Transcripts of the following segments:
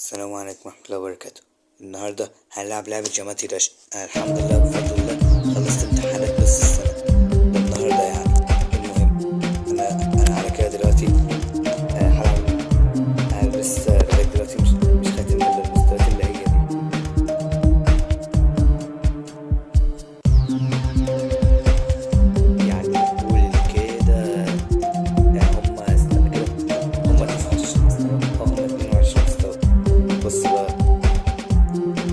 السلام عليكم ورحمة الله وبركاته. النهاردة هنلعب لعبة جامعتي رش. أنا الحمد لله بفضل الله خلصت امتحانات نص السنة ده النهاردة يعني. المهم أنا على كده دلوقتي هلعب. أنا لسه لغاية دلوقتي مش خاتم إلا المستويات اللي هي دي. يعني قول كده هما استنى كده، هما 19 مستوى، هما 22 مستوى. بص بقى،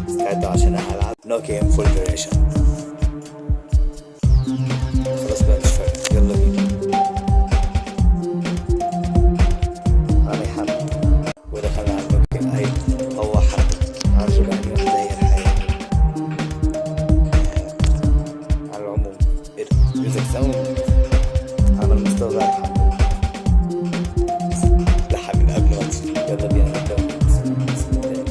استعدوا عشان هلعب نو جيم فول ديوريشن. خلاص بقى مش فارق، يلا بينا. أنا حمد ودخلنا على النو جيم. أهي هو حمد عارف يعني واحدة هي الحياة. على العموم ميوزك ساوند على المستوى ده الحمد لله. لحق من قبل ما تصير. يلا بينا نبدأ. بسم الله.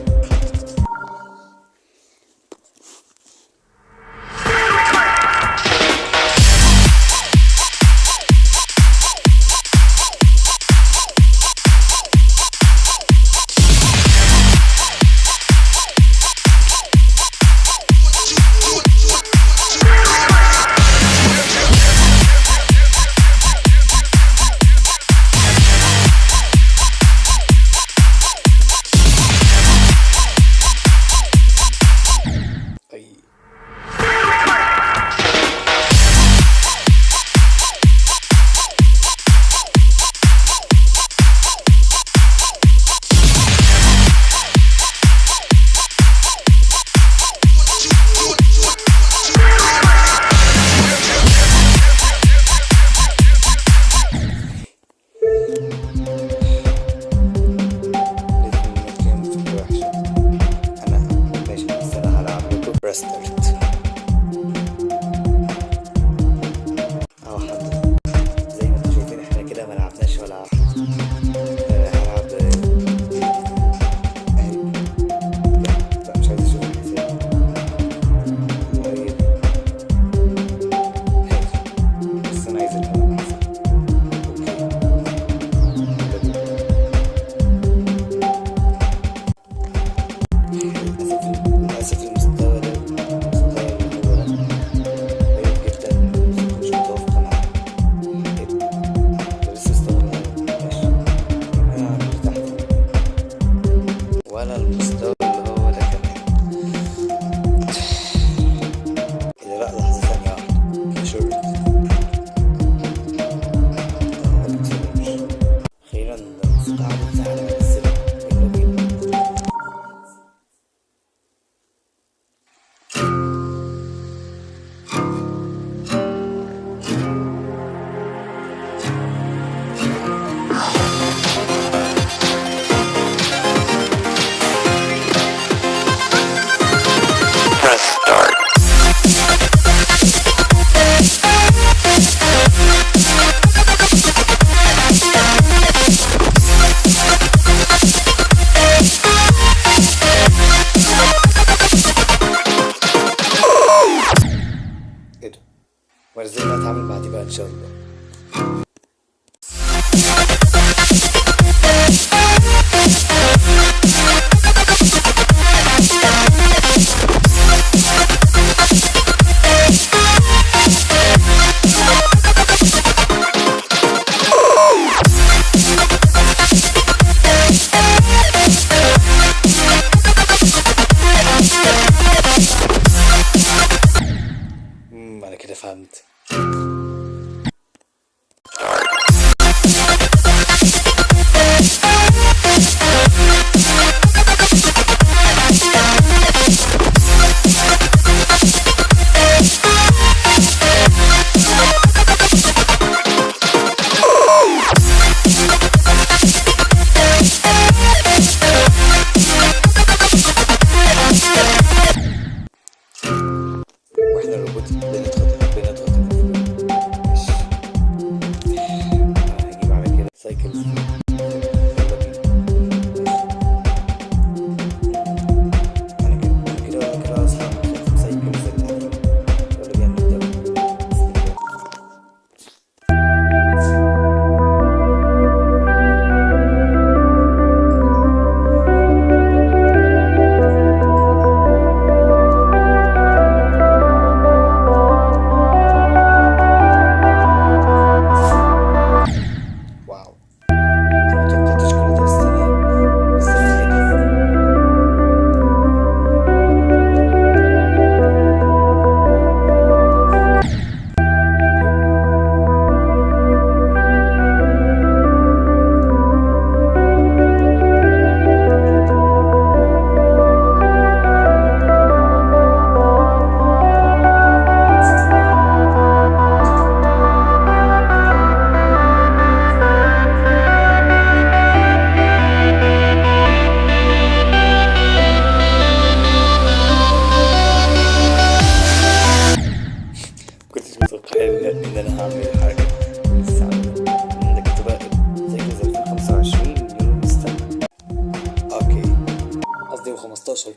15.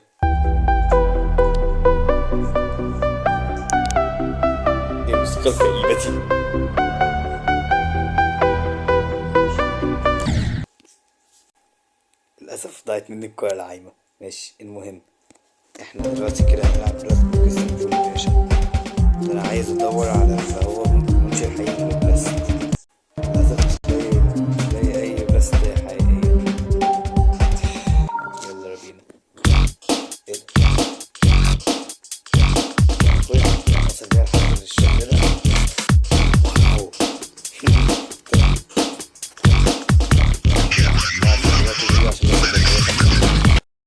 ايه الموسيقى الكئيبة دي؟ للأسف ضاعت مني الكرة العايمة. ماشي، المهم احنا دلوقتي كده هنلعب دلوقتي بوكيس الفول باشا. انا عايز ادور على اللي هو منشي الحقيقي